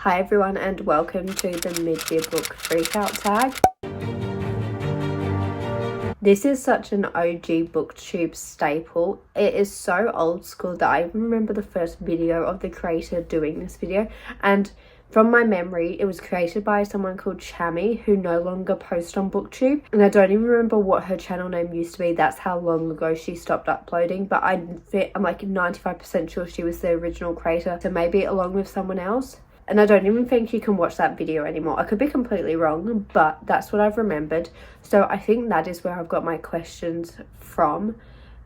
Hi everyone and welcome to the mid-year book freakout tag. This is such an OG booktube staple. It is so old school that I even remember the first video of the creator doing this video, and from my memory it was created by someone called Chami, who no longer posts on booktube, and I don't even remember what her channel name used to be. That's how long ago she stopped uploading, but I'm like 95% sure she was the original creator, so maybe along with someone else. And I don't even think you can watch that video anymore. I could be completely wrong, but that's what I've remembered. So I think that is where I've got my questions from,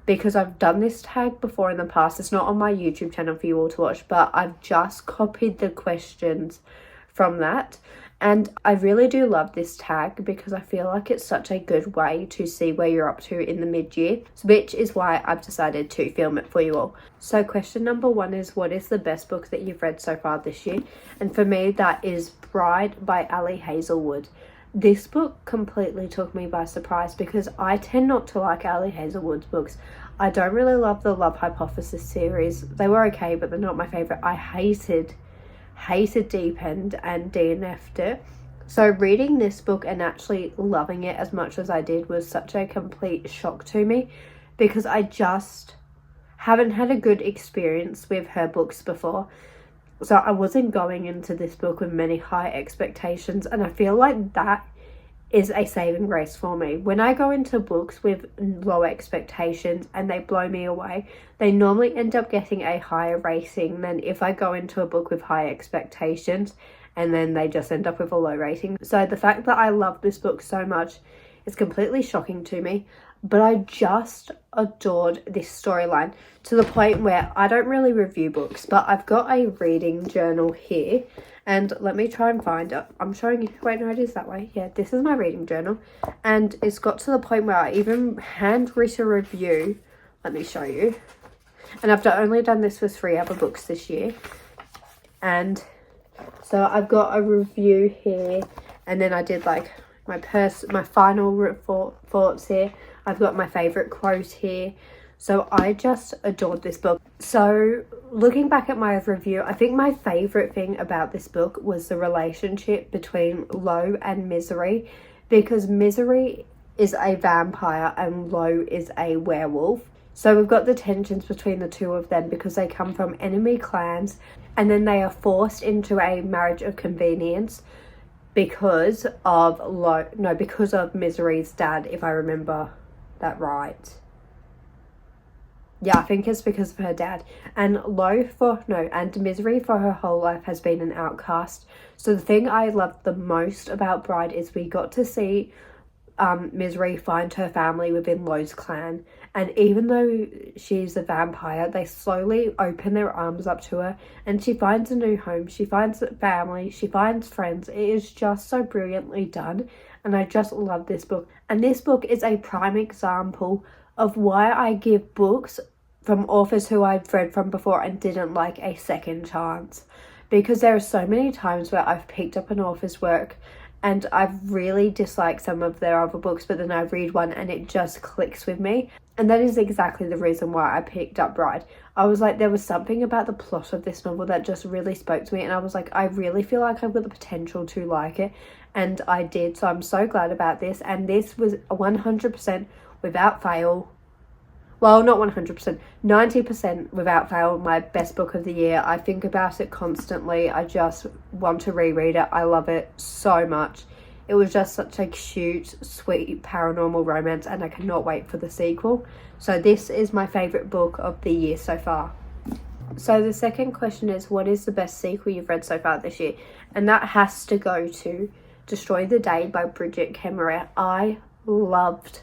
because I've done this tag before in the past. It's not on my YouTube channel for you all to watch, but I've just copied the questions from that. And I really do love this tag because I feel like it's such a good way to see where you're up to in the mid-year, which is why I've decided to film it for you all. So question number 1 is, what is the best book that you've read so far this year? And for me, that is Bride by Ali Hazelwood. This book completely took me by surprise because I tend not to like Ali Hazelwood's books. I don't really love the Love Hypothesis series. They were okay, but they're not my favourite. I hated Deep End and DNF'd it. So reading this book and actually loving it as much as I did was such a complete shock to me, because I just haven't had a good experience with her books before. So I wasn't going into this book with many high expectations, and I feel like that is a saving grace for me. When I go into books with low expectations and they blow me away, they normally end up getting a higher rating than if I go into a book with high expectations and then they just end up with a low rating. So the fact that I love this book so much is completely shocking to me, but I just adored this storyline to the point where I don't really review books, but I've got a reading journal here. And let me try and find it. I'm showing you. Wait, no, it is that way. Yeah, this is my reading journal. And it's got to the point where I even handwritten a review. Let me show you. And I've only done this with 3 other books this year. And so I've got a review here. And then I did like my final thoughts here. I've got my favourite quote here. So I just adored this book. So looking back at my review, I think my favourite thing about this book was the relationship between Lo and Misery, because Misery is a vampire and Lo is a werewolf. So we've got the tensions between the two of them because they come from enemy clans, and then they are forced into a marriage of convenience because of Misery's dad, if I remember that right. Yeah, I think it's because of her dad. And Misery for her whole life has been an outcast. So the thing I loved the most about Bride is we got to see Misery find her family within Lo's clan. And even though she's a vampire, they slowly open their arms up to her, and she finds a new home. She finds family. She finds friends. It is just so brilliantly done. And I just love this book. And this book is a prime example of why I give books from authors who I've read from before and didn't like a second chance. Because there are so many times where I've picked up an author's work and I've really disliked some of their other books, but then I read one and it just clicks with me. And that is exactly the reason why I picked up Bride. I was like, there was something about the plot of this novel that just really spoke to me, and I was like, I really feel like I've got the potential to like it, and I did. So I'm so glad about this, and this was 100% without fail. Well, not 100%, 90% without fail, my best book of the year. I think about it constantly. I just want to reread it. I love it so much. It was just such a cute, sweet paranormal romance, and I cannot wait for the sequel. So this is my favourite book of the year so far. So the second question is, what is the best sequel you've read so far this year? And that has to go to Destroy the Day by Brigid Kemmerer. I loved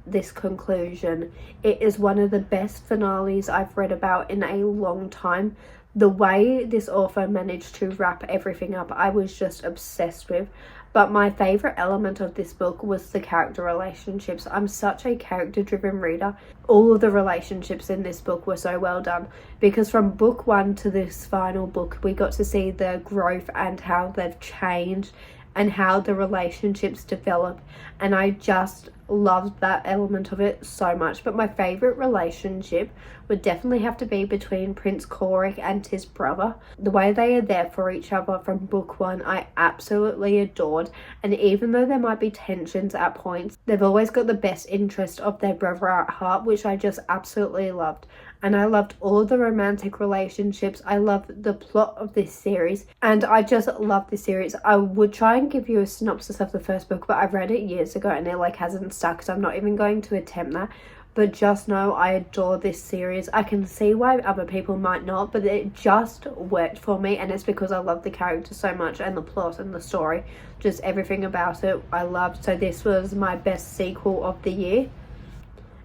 this conclusion. It is one of the best finales I've read about in a long time. The way this author managed to wrap everything up, I was just obsessed with. But my favourite element of this book was the character relationships. I'm such a character-driven reader. All of the relationships in this book were so well done, because from book 1 to this final book, we got to see the growth and how they've changed and how the relationships develop. And I just loved that element of it so much. But my favourite relationship would definitely have to be between Prince Corrick and his brother. The way they are there for each other from book one, I absolutely adored. And even though there might be tensions at points, they've always got the best interest of their brother at heart, which I just absolutely loved. And I loved all of the romantic relationships. I loved the plot of this series, and I just love this series. I would try and give you a synopsis of the first book, but I've read it years ago and it like hasn't stuck, so I'm not even going to attempt that. But just know I adore this series. I can see why other people might not, but it just worked for me, and it's because I love the characters so much and the plot and the story. Just everything about it I loved. So this was my best sequel of the year.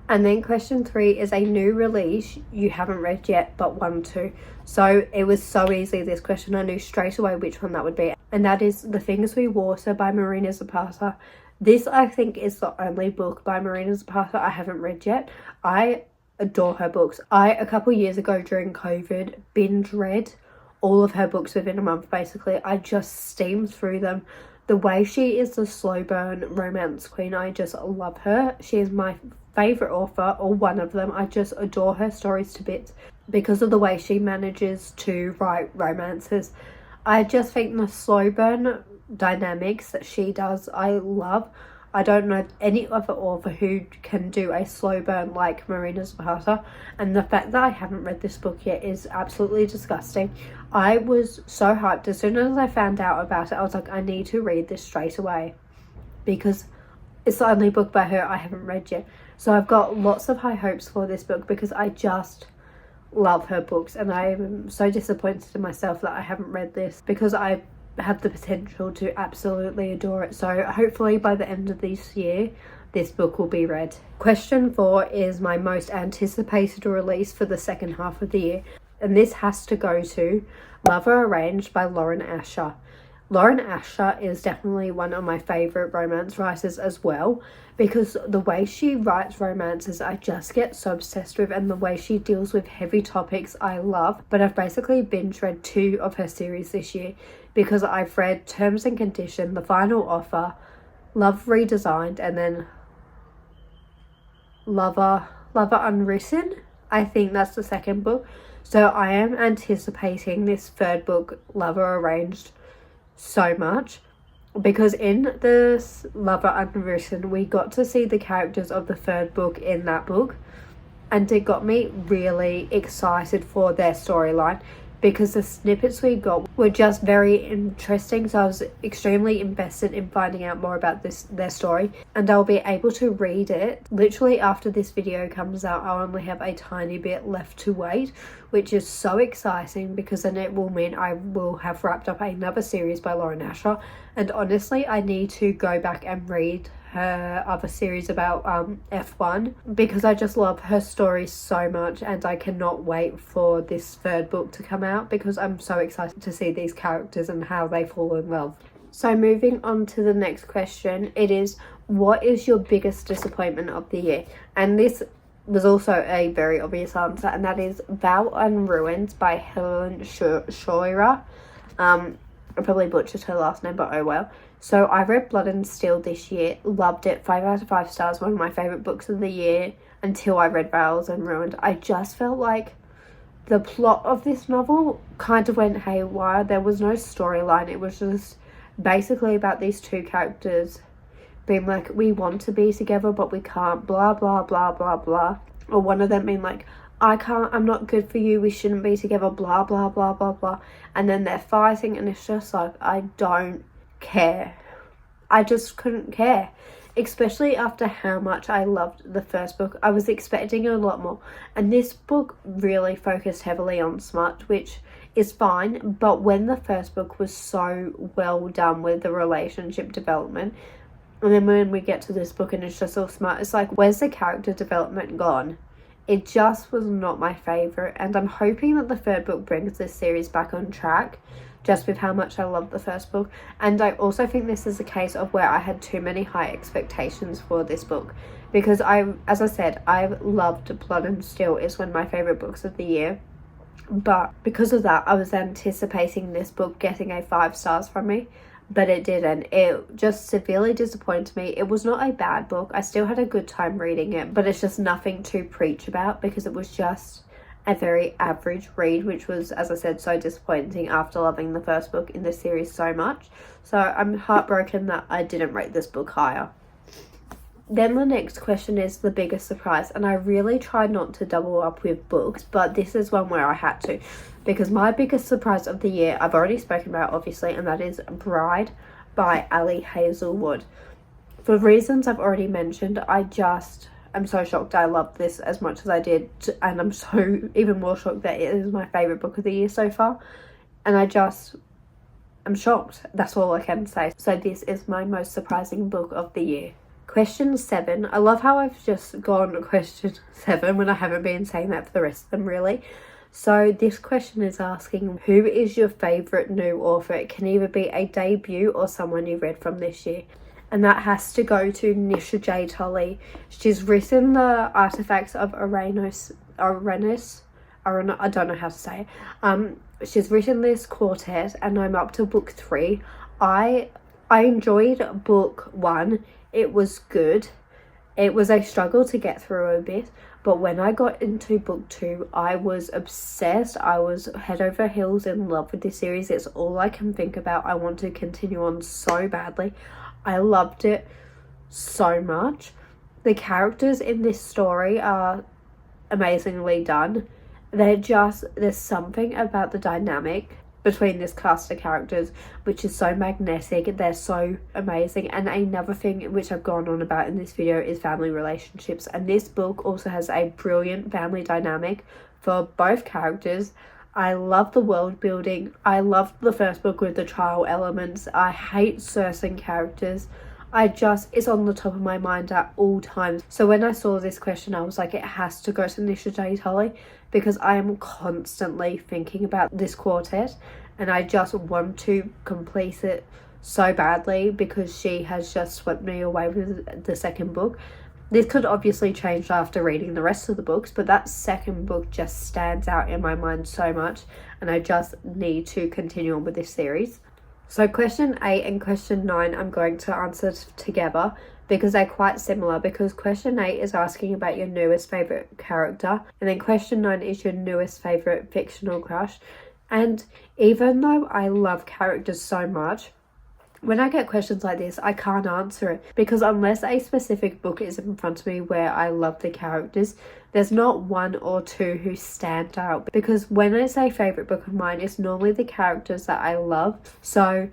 And then question 3 is a new release you haven't read yet but want to. So it was so easy, this question. I knew straight away which one that would be. And that is The Things We Water by Marina Zapata. This, I think, is the only book by Marina Zapata I haven't read yet. I adore her books. A couple years ago during COVID, binge read all of her books within a month, basically. I just steamed through them. The way she is the slow burn romance queen, I just love her. She is my favourite author, or one of them. I just adore her stories to bits because of the way she manages to write romances. I just think the slow burn dynamics that she does, I love. I don't know any other author who can do a slow burn like Marina Zapata, and the fact that I haven't read this book yet is absolutely disgusting. I was so hyped. As soon as I found out about it, I was like, I need to read this straight away because it's the only book by her I haven't read yet. So I've got lots of high hopes for this book because I just love her books, and I am so disappointed in myself that I haven't read this because I have the potential to absolutely adore it. So hopefully by the end of this year, this book will be read. Question 4 is my most anticipated release for the second half of the year, and this has to go to Lover Arranged by Lauren Asher. Lauren Asher is definitely one of my favourite romance writers as well, because the way she writes romances I just get so obsessed with, and the way she deals with heavy topics I love. But I've basically binge read 2 of her series this year because I've read Terms and Conditions, The Final Offer, Love Redesigned, and then Lover Unwritten. I think that's the second book. So I am anticipating this third book, Lover Arranged, so much, because in this Lover Unwritten we got to see the characters of the third book in that book, and it got me really excited for their storyline because the snippets we got were just very interesting. So I was extremely invested in finding out more about their story, and I'll be able to read it literally after this video comes out. I'll only have a tiny bit left to wait, which is so exciting because then it will mean I will have wrapped up another series by Lauren Asher. And honestly, I need to go back and read her other series about F1 because I just love her story so much, and I cannot wait for this third book to come out because I'm so excited to see these characters and how they fall in love. So moving on to the next question, it is, what is your biggest disappointment of the year? And this was also a very obvious answer, and that is Vow Unruined by Helen Scheurer. I probably butchered her last name, but oh well. So I read Blood and Steel this year, loved it, 5 out of 5 stars, one of my favourite books of the year until I read Vows Unruined. I just felt like the plot of this novel kind of went haywire. There was no storyline. It was just basically about these two characters being like, we want to be together but we can't, blah blah blah blah blah. Or one of them being like, I'm not good for you, we shouldn't be together, blah blah blah blah blah. And then they're fighting, and it's just like, I don't care. I just couldn't care, especially after how much I loved the first book. I was expecting a lot more, and this book really focused heavily on smut, which is fine, but when the first book was so well done with the relationship development, and then when we get to this book and it's just all smut, it's like, where's the character development gone? It just was not my favourite, and I'm hoping that the third book brings this series back on track, just with how much I love the first book. And I also think this is a case of where I had too many high expectations for this book, because as I said, I've loved Blood and Steel. It's one of my favourite books of the year, but because of that I was anticipating this book getting a 5 stars from me, but it didn't. It just severely disappointed me. It was not a bad book. I still had a good time reading it, but it's just nothing to preach about because it was just a very average read, which was, as I said, so disappointing after loving the first book in this series so much. So I'm heartbroken that I didn't rate this book higher. Then the next question is the biggest surprise, and I really try not to double up with books, but this is one where I had to, because my biggest surprise of the year I've already spoken about, obviously, and that is Bride by Ali Hazelwood. For reasons I've already mentioned, I'm so shocked I loved this as much as I did, and I'm so even more shocked that it is my favourite book of the year so far, and I'm shocked. That's all I can say. So this is my most surprising book of the year. Question 7. I love how I've just gone to question 7 when I haven't been saying that for the rest of them, really. So this question is asking, who is your favourite new author? It can either be a debut or someone you read from this year. And that has to go to Nisha J. Tully. She's written the Artifacts of Uranus. I don't know how to say it. She's written this quartet, and I'm up to book 3. I enjoyed book 1. It was good. It was a struggle to get through a bit, but when I got into book 2, I was obsessed. I was head over heels in love with this series. It's all I can think about. I want to continue on so badly. I loved it so much. The characters in this story are amazingly done. There's something about the dynamic between this cast of characters which is so magnetic. They're so amazing. And another thing which I've gone on about in this video is family relationships, and this book also has a brilliant family dynamic for both characters. I love the world building. I loved the first book with the trial elements. I hate certain characters. It's on the top of my mind at all times. So when I saw this question, I was like, it has to go to Nisha J. Tully, because I am constantly thinking about this quartet and I just want to complete it so badly because she has just swept me away with the second book. This could obviously change after reading the rest of the books, but that second book just stands out in my mind so much, and I just need to continue on with this series. So question 8 and question 9 I'm going to answer together because they're quite similar, because question 8 is asking about your newest favourite character, and then question 9 is your newest favourite fictional crush. And even though I love characters so much, when I get questions like this, I can't answer it, because unless a specific book is in front of me where I love the characters, there's not one or two who stand out. Because when I say favourite book of mine, it's normally the characters that I love. So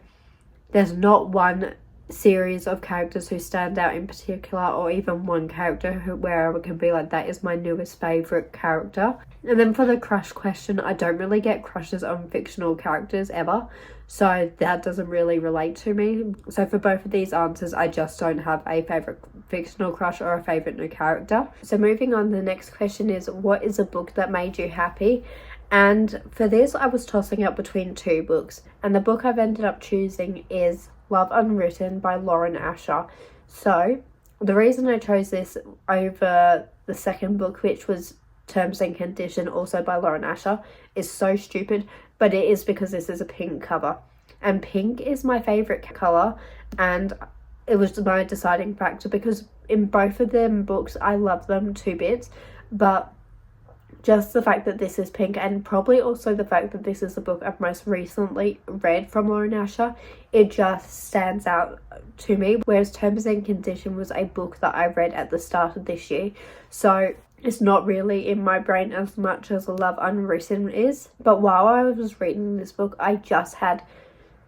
there's not one series of characters who stand out in particular, or even one character where I can be like, that is my newest favourite character. And then for the crush question, I don't really get crushes on fictional characters ever, so that doesn't really relate to me. So for both of these answers, I just don't have a favourite fictional crush or a favourite new character. So moving on, the next question is, what is a book that made you happy? And for this, I was tossing up between 2 books, and the book I've ended up choosing is Love Unwritten by Lauren Asher. So the reason I chose this over the second book, which was Terms and Condition, also by Lauren Asher, is so stupid, but it is because this is a pink cover, and pink is my favourite colour, and it was my deciding factor, because in both of them books I love them to bits, but just the fact that this is pink, and probably also the fact that this is the book I've most recently read from Lauren Asher, it just stands out to me. Whereas Terms and Condition was a book that I read at the start of this year, so it's not really in my brain as much as Love Unwritten is. But while I was reading this book, I just had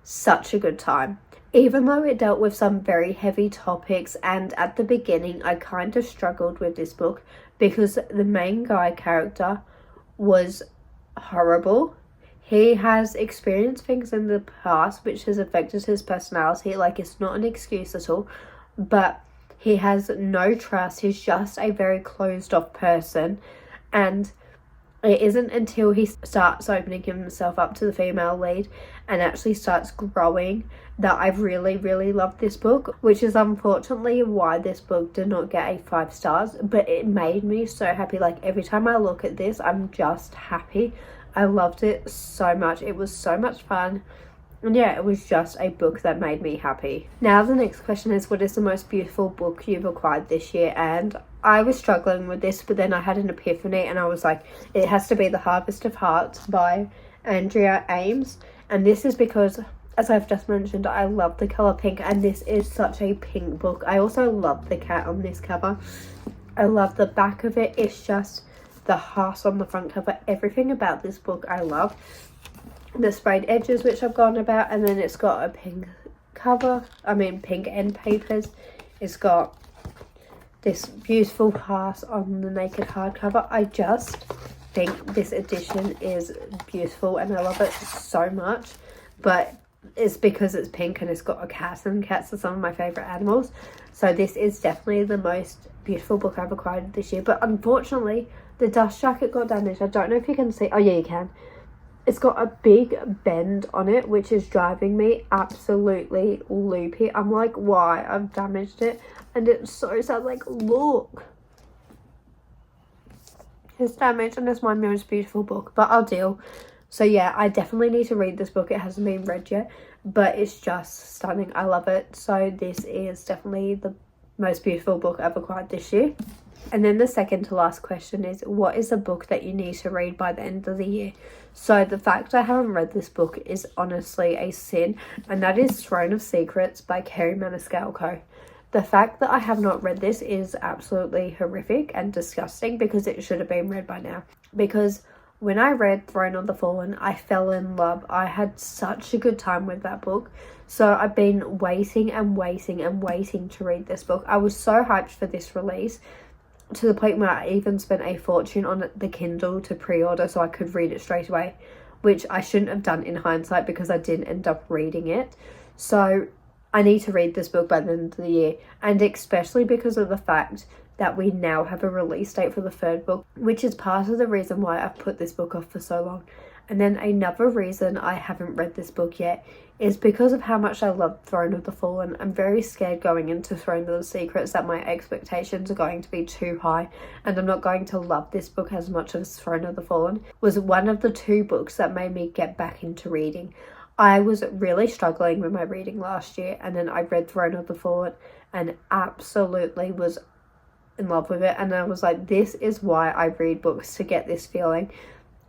such a good time. Even though it dealt with some very heavy topics, and at the beginning I kind of struggled with this book because the main guy character was horrible. He has experienced things in the past which has affected his personality. Like, it's not an excuse at all, but he has no trust. He's just a very closed off person, and it isn't until he starts opening himself up to the female lead and actually starts growing that I really, really loved this book, which is unfortunately why this book did not get a 5 stars, but it made me so happy. Like, every time I look at this, I'm just happy. I loved it so much. It was so much fun. And yeah, it was just a book that made me happy. Now the next question is, what is the most beautiful book you've acquired this year? And I was struggling with this, but then I had an epiphany and I was like, it has to be The Harvest of Hearts by Andrea Ames. And this is because, as I've just mentioned, I love the colour pink, and this is such a pink book. I also love the cat on this cover. I love the back of it. It's just the heart on the front cover. Everything about this book I love. The sprayed edges, which I've gone about, and then it's got a pink cover, pink end papers. It's got this beautiful heart on the naked hardcover. I just think this edition is beautiful and I love it so much, but it's because it's pink and it's got a cat, and cats are some of my favourite animals, so this is definitely the most beautiful book I've acquired this year. But unfortunately the dust jacket got damaged. I don't know if you can see. Oh yeah, you can. It's got a big bend on it, which is driving me absolutely loopy. I'm like, why? I've damaged it. And it's so sad. Like, look. It's damaged and it's my most beautiful book. But I'll deal. So yeah, I definitely need to read this book. It hasn't been read yet. But it's just stunning. I love it. So this is definitely the most beautiful book I've acquired this year. And then the second to last question is, what is a book that you need to read by the end of the year? So the fact I haven't read this book is honestly a sin, and that is Throne of Secrets by Kerri Maniscalco. The fact that I have not read this is absolutely horrific and disgusting, because it should have been read by now. Because when I read Throne of the Fallen, I fell in love. I had such a good time with that book. So I've been waiting and waiting and waiting to read this book. I was so hyped for this release, to the point where I even spent a fortune on the Kindle to pre-order so I could read it straight away, which I shouldn't have done in hindsight because I didn't end up reading it. So I need to read this book by the end of the year, and especially because of the fact that we now have a release date for the third book, which is part of the reason why I've put this book off for so long. And then another reason I haven't read this book yet is because of how much I love Throne of the Fallen. I'm very scared going into Throne of the Secrets that my expectations are going to be too high and I'm not going to love this book as much as Throne of the Fallen. It was one of the two books that made me get back into reading. I was really struggling with my reading last year, and then I read Throne of the Fallen and absolutely was in love with it, and I was like, this is why I read books, to get this feeling.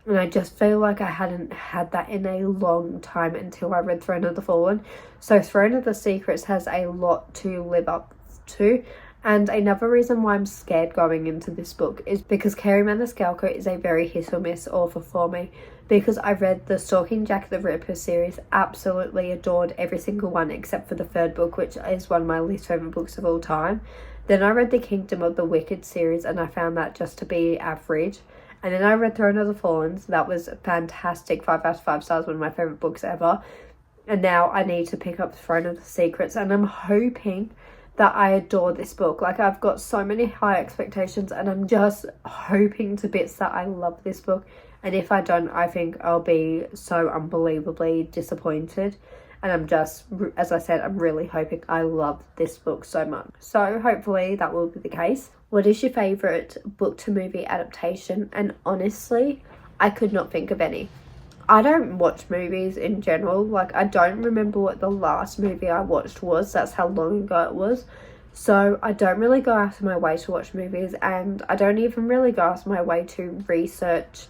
And I just feel like I hadn't had that in a long time until I read Throne of the Fallen. So Throne of the Secrets has a lot to live up to. And another reason why I'm scared going into this book is because Kerri Maniscalco is a very hit or miss author for me. Because I read the Stalking Jack the Ripper series, absolutely adored every single one except for the third book, which is one of my least favourite books of all time. Then I read the Kingdom of the Wicked series and I found that just to be average. And then I read Throne of the Fallen. That was fantastic. 5 out of 5 stars. One of my favourite books ever. And now I need to pick up Throne of the Secrets. And I'm hoping that I adore this book. Like, I've got so many high expectations. And I'm just hoping to bits that I love this book. And if I don't, I think I'll be so unbelievably disappointed. And I'm just, as I said, I'm really hoping I love this book so much. So hopefully that will be the case. What is your favourite book to movie adaptation? And honestly, I could not think of any. I don't watch movies in general. Like, I don't remember what the last movie I watched was. That's how long ago it was. So I don't really go out of my way to watch movies, and I don't even really go out of my way to research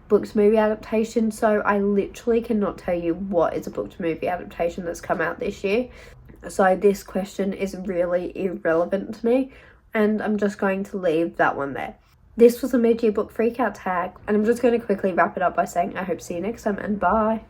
book to movie adaptation. So I literally cannot tell you what is a book to movie adaptation that's come out this year. So this question is really irrelevant to me, and I'm just going to leave that one there. This was a mid-year book freakout tag, and I'm just going to quickly wrap it up by saying I hope to see you next time, and bye.